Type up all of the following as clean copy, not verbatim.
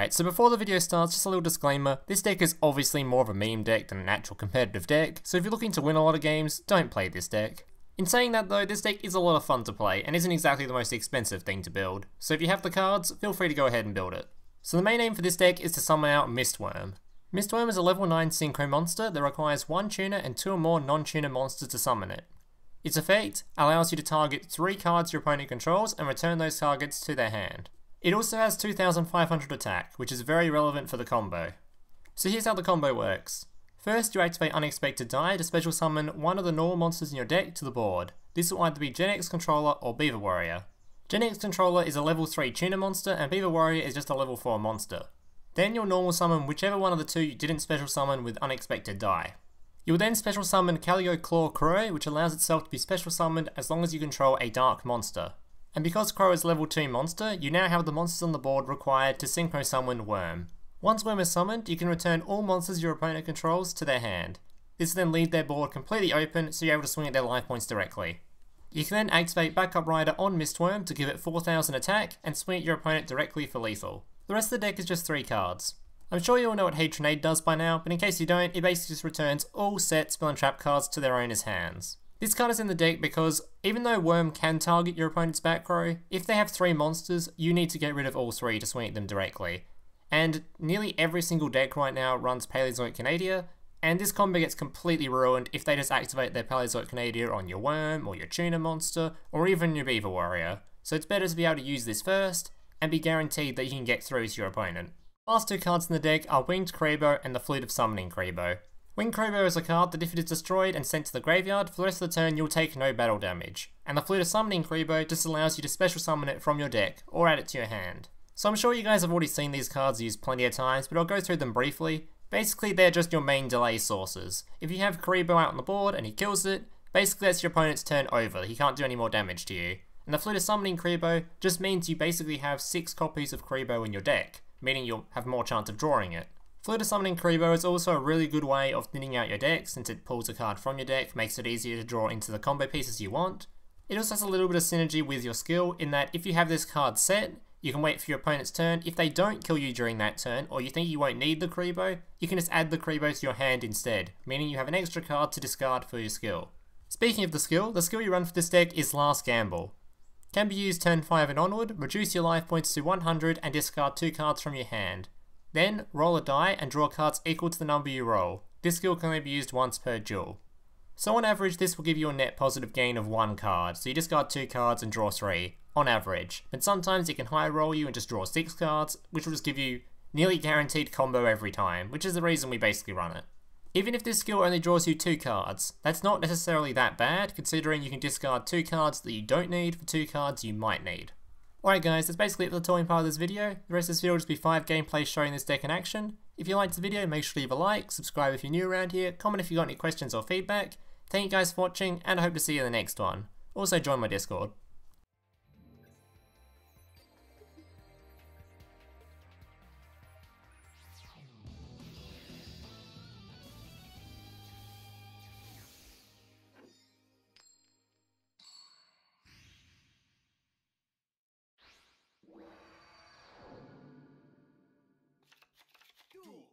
Alright, so before the video starts, just a little disclaimer, this deck is obviously more of a meme deck than an actual competitive deck, so if you're looking to win a lot of games, don't play this deck. In saying that though, this deck is a lot of fun to play, and isn't exactly the most expensive thing to build, so if you have the cards, feel free to go ahead and build it. So the main aim for this deck is to summon out Wurm. Wurm is a level 9 synchro monster that requires 1 tuner and 2 or more non-tuner monsters to summon it. Its effect allows you to target 3 cards your opponent controls and return those targets to their hand. It also has 2500 attack, which is very relevant for the combo. So here's how the combo works. First, you activate Unexpected Die to special summon one of the normal monsters in your deck to the board. This will either be Genex Controller or Beaver Warrior. Genex Controller is a level 3 tuner monster and Beaver Warrior is just a level 4 monster. Then you'll normal summon whichever one of the two you didn't special summon with Unexpected Die. You will then special summon Caligo Claw Crow, which allows itself to be special summoned as long as you control a dark monster. And because Crow is level 2 monster, you now have the monsters on the board required to synchro summon Wurm. Once Wurm is summoned, you can return all monsters your opponent controls to their hand. This will then leave their board completely open so you're able to swing at their life points directly. You can then activate Backup Rider on Wurm to give it 4000 attack and swing at your opponent directly for lethal. The rest of the deck is just 3 cards. I'm sure you all know what Trunade does by now, but in case you don't, it basically just returns all set spell and trap cards to their owner's hands. This card is in the deck because, even though Wurm can target your opponent's back row, if they have 3 monsters, you need to get rid of all 3 to swing at them directly. And nearly every single deck right now runs Paleozoic Canadia, and this combo gets completely ruined if they just activate their Paleozoic Canadia on your Wurm, or your tuner monster, or even your Beaver Warrior. So it's better to be able to use this first, and be guaranteed that you can get through to your opponent. Last 2 cards in the deck are Winged Kuriboh and the Flute of Summoning Kuriboh. Winged Kuriboh is a card that if it is destroyed and sent to the graveyard, for the rest of the turn you'll take no battle damage, and the Flute of Summoning Kuriboh just allows you to special summon it from your deck, or add it to your hand. So I'm sure you guys have already seen these cards used plenty of times, but I'll go through them briefly. Basically they're just your main delay sources. If you have Kuriboh out on the board and he kills it, basically that's your opponent's turn over, he can't do any more damage to you. And the Flute of Summoning Kuriboh just means you basically have 6 copies of Kuriboh in your deck, meaning you'll have more chance of drawing it. Flute of Summoning Kuriboh is also a really good way of thinning out your deck since it pulls a card from your deck, makes it easier to draw into the combo pieces you want. It also has a little bit of synergy with your skill in that if you have this card set, you can wait for your opponent's turn. If they don't kill you during that turn, or you think you won't need the Kuriboh, you can just add the Kuriboh to your hand instead, meaning you have an extra card to discard for your skill. Speaking of the skill you run for this deck is Last Gamble. Can be used turn 5 and onward, reduce your life points to 100 and discard 2 cards from your hand. Then, roll a die and draw cards equal to the number you roll. This skill can only be used once per duel. So on average, this will give you a net positive gain of 1 card, so you discard 2 cards and draw 3, on average. But sometimes it can high roll you and just draw 6 cards, which will just give you nearly guaranteed combo every time, which is the reason we basically run it. Even if this skill only draws you 2 cards, that's not necessarily that bad, considering you can discard 2 cards that you don't need for 2 cards you might need. Alright guys, that's basically it for the talking part of this video. The rest of this video will just be 5 gameplays showing this deck in action. If you liked the video, make sure to leave a like, subscribe if you're new around here, comment if you got any questions or feedback. Thank you guys for watching, and I hope to see you in the next one. Also join my Discord. Duel.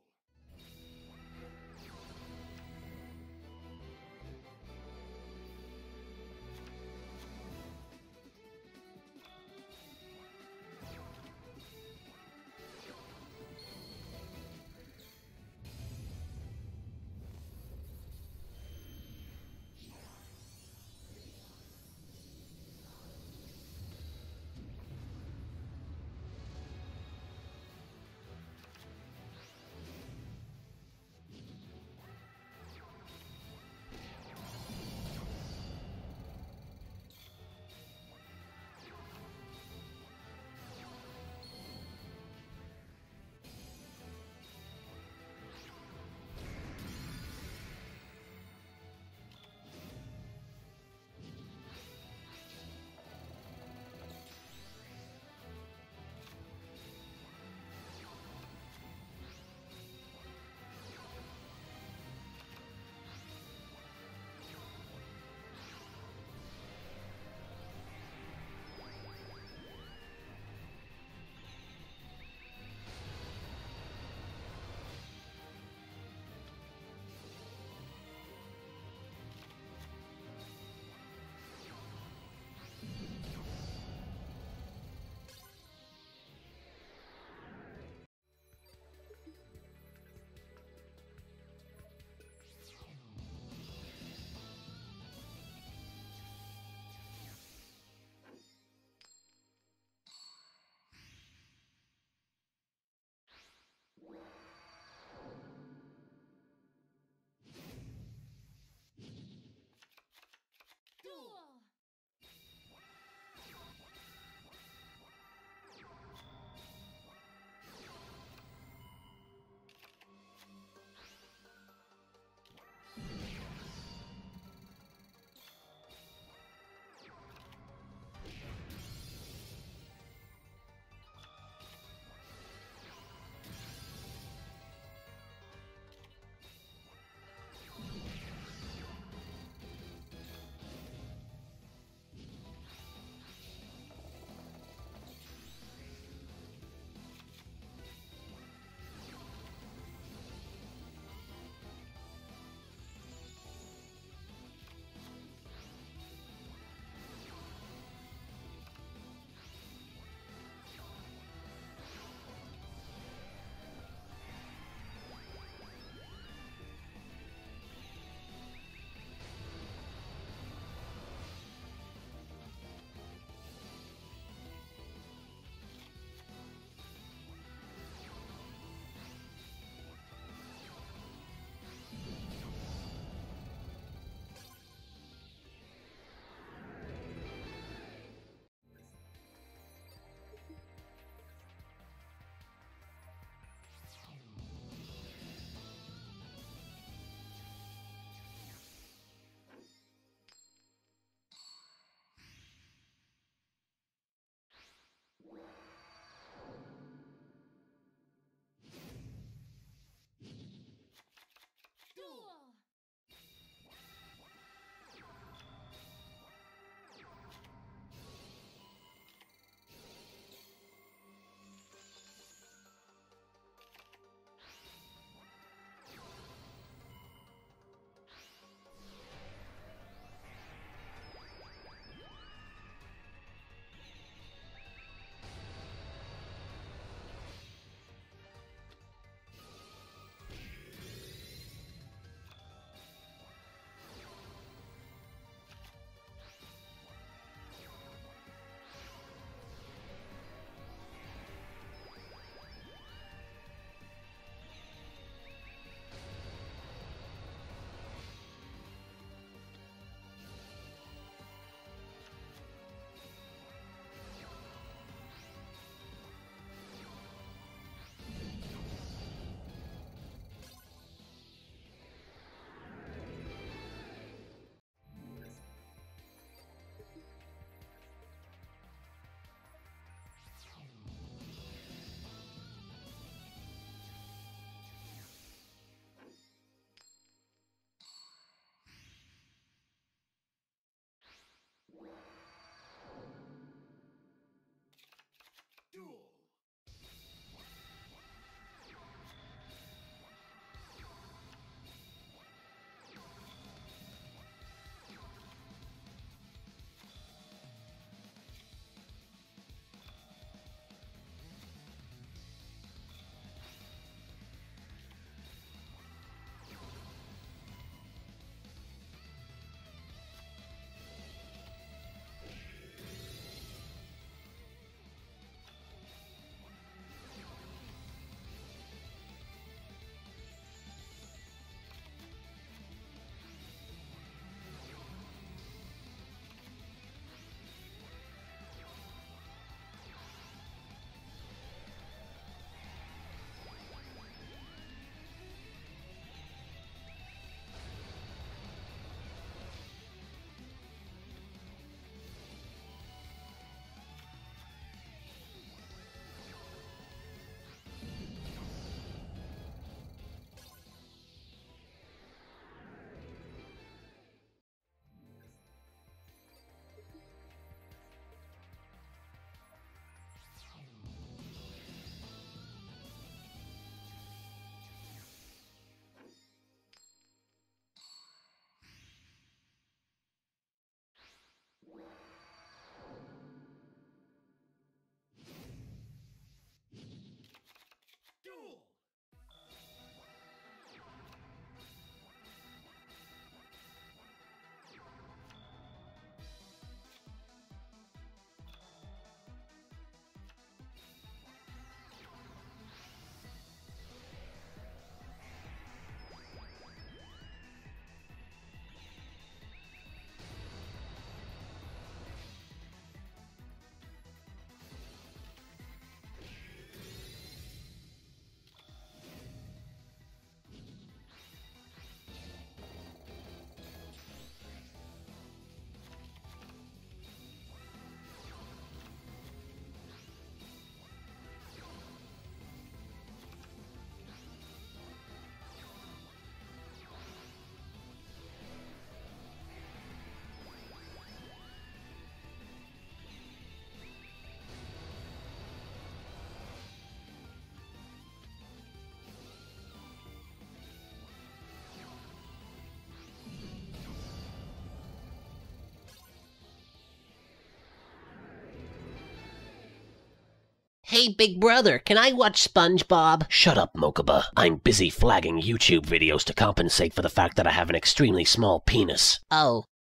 Hey, big brother, can I watch SpongeBob? Shut up, Mokuba. I'm busy flagging YouTube videos to compensate for the fact that I have an extremely small penis. Oh.